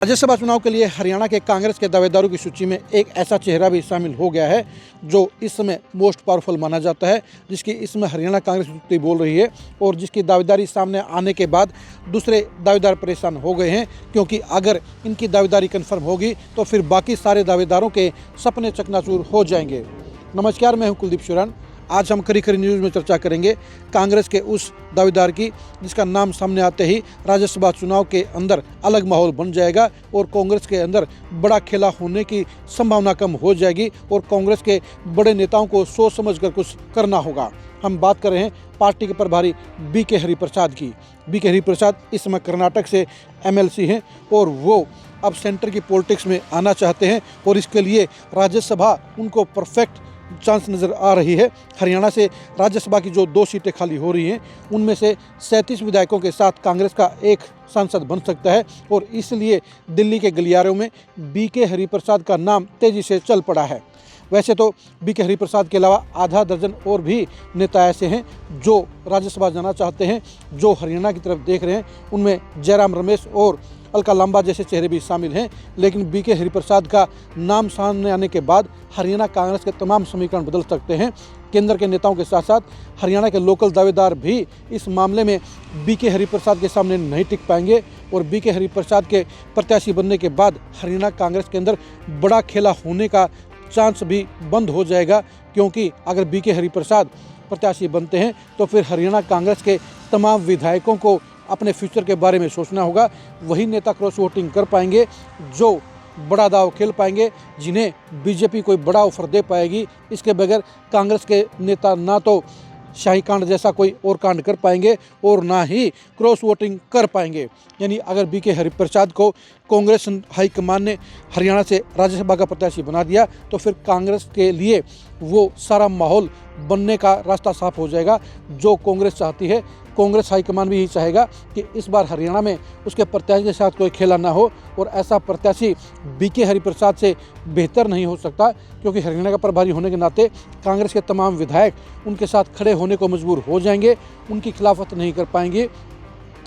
राज्यसभा चुनाव के लिए हरियाणा के कांग्रेस के दावेदारों की सूची में एक ऐसा चेहरा भी शामिल हो गया है जो इस समय मोस्ट पावरफुल माना जाता है, जिसकी इसमें हरियाणा कांग्रेस बोल रही है और जिसकी दावेदारी सामने आने के बाद दूसरे दावेदार परेशान हो गए हैं, क्योंकि अगर इनकी दावेदारी कन्फर्म होगी तो फिर बाकी सारे दावेदारों के सपने चकनाचूर हो जाएंगे। नमस्कार, मैं हूं कुलदीप शुरान। आज हम खरी खरी न्यूज़ में चर्चा करेंगे कांग्रेस के उस दावेदार की जिसका नाम सामने आते ही राज्यसभा चुनाव के अंदर अलग माहौल बन जाएगा और कांग्रेस के अंदर बड़ा खेला होने की संभावना कम हो जाएगी और कांग्रेस के बड़े नेताओं को सोच समझकर कुछ करना होगा। हम बात कर रहे हैं पार्टी के प्रभारी बीके हरिप्रसाद की। बीके हरिप्रसाद इस समय कर्नाटक से एमएलसी हैं और वो अब सेंटर की पॉलिटिक्स में आना चाहते हैं और इसके लिए राज्यसभा उनको परफेक्ट चांस नज़र आ रही है। हरियाणा से राज्यसभा की जो 2 सीटें खाली हो रही हैं उनमें से 37 विधायकों के साथ कांग्रेस का एक सांसद बन सकता है और इसलिए दिल्ली के गलियारों में बीके हरिप्रसाद का नाम तेज़ी से चल पड़ा है। वैसे तो बीके हरिप्रसाद के अलावा आधा दर्जन और भी नेता ऐसे हैं जो राज्यसभा जाना चाहते हैं, जो हरियाणा की तरफ देख रहे हैं। उनमें जयराम रमेश और अलका लांबा जैसे चेहरे भी शामिल हैं, लेकिन बीके हरिप्रसाद का नाम सामने आने के बाद हरियाणा कांग्रेस के तमाम समीकरण बदल सकते हैं। केंद्र के नेताओं के साथ साथ हरियाणा के लोकल दावेदार भी इस मामले में बीके हरिप्रसाद के सामने नहीं टिक पाएंगे और बीके हरिप्रसाद के प्रत्याशी बनने के बाद हरियाणा कांग्रेस के अंदर बड़ा खेला होने का चांस भी बंद हो जाएगा, क्योंकि अगर बीके हरिप्रसाद प्रत्याशी बनते हैं तो फिर हरियाणा कांग्रेस के तमाम विधायकों को अपने फ्यूचर के बारे में सोचना होगा। वही नेता क्रॉस वोटिंग कर पाएंगे जो बड़ा दाव खेल पाएंगे, जिन्हें बीजेपी कोई बड़ा ऑफर दे पाएगी। इसके बगैर कांग्रेस के नेता ना तो शाही कांड जैसा कोई और कांड कर पाएंगे और ना ही क्रॉस वोटिंग कर पाएंगे। यानी अगर बीके हरिप्रसाद को कांग्रेस हाईकमान ने हरियाणा से राज्यसभा का प्रत्याशी बना दिया तो फिर कांग्रेस के लिए वो सारा माहौल बनने का रास्ता साफ हो जाएगा जो कांग्रेस चाहती है। कांग्रेस हाईकमान भी यही चाहेगा कि इस बार हरियाणा में उसके प्रत्याशी के साथ कोई खेला ना हो और ऐसा प्रत्याशी बीके हरिप्रसाद से बेहतर नहीं हो सकता, क्योंकि हरियाणा का प्रभारी होने के नाते कांग्रेस के तमाम विधायक उनके साथ खड़े होने को मजबूर हो जाएंगे, उनकी खिलाफत नहीं कर पाएंगे।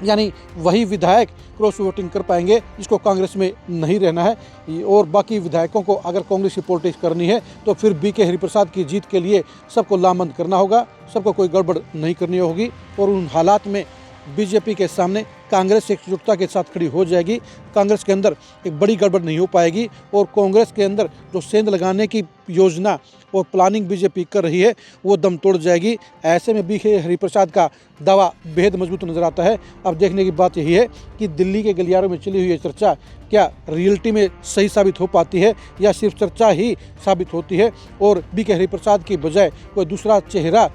यानी वही विधायक क्रॉस वोटिंग कर पाएंगे जिसको कांग्रेस में नहीं रहना है और बाकी विधायकों को अगर कांग्रेस की पॉलिटिक्स करनी है तो फिर बीके हरिप्रसाद की जीत के लिए सबको लामबंद करना होगा, सबको कोई गड़बड़ नहीं करनी होगी और उन हालात में बीजेपी के सामने कांग्रेस एकजुटता के साथ खड़ी हो जाएगी। कांग्रेस के अंदर एक बड़ी गड़बड़ नहीं हो पाएगी और कांग्रेस के अंदर जो सेंध लगाने की योजना और प्लानिंग बीजेपी कर रही है वो दम तोड़ जाएगी। ऐसे में बीके हरिप्रसाद का दावा बेहद मजबूत नजर आता है। अब देखने की बात यही है कि दिल्ली के गलियारों में चली हुई ये चर्चा क्या रियलिटी में सही साबित हो पाती है या सिर्फ चर्चा ही साबित होती है और बीके हरिप्रसाद की बजाय कोई दूसरा चेहरा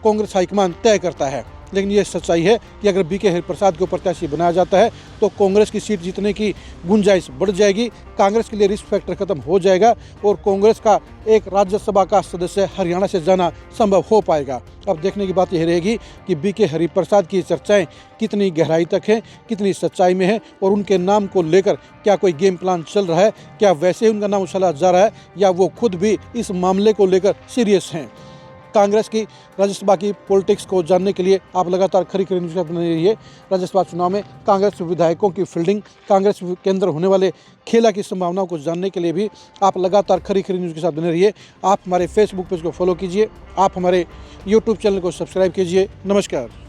कांग्रेस हाईकमान तय करता है। लेकिन ये सच्चाई है कि अगर बीके हरिप्रसाद को प्रत्याशी बनाया जाता है तो कांग्रेस की सीट जीतने की गुंजाइश बढ़ जाएगी, कांग्रेस के लिए रिस्क फैक्टर खत्म हो जाएगा और कांग्रेस का एक राज्यसभा का सदस्य हरियाणा से जाना संभव हो पाएगा। अब देखने की बात यह रहेगी कि बीके हरिप्रसाद की चर्चाएं कितनी गहराई तक हैं, कितनी सच्चाई में है और उनके नाम को लेकर क्या कोई गेम प्लान चल रहा है, क्या वैसे ही उनका नाम उछाला जा रहा है या वो खुद भी इस मामले को लेकर सीरियस हैं। कांग्रेस की राज्यसभा की पॉलिटिक्स को जानने के लिए आप लगातार खरी खरी न्यूज़ बने रहिए। राज्यसभा चुनाव में कांग्रेस विधायकों की फील्डिंग, कांग्रेस के अंदर होने वाले खेला की संभावनाओं को जानने के लिए भी आप लगातार खरी खरी न्यूज़ के साथ बने रहिए। आप हमारे फेसबुक पेज को फॉलो कीजिए, आप हमारे यूट्यूब चैनल को सब्सक्राइब कीजिए। नमस्कार।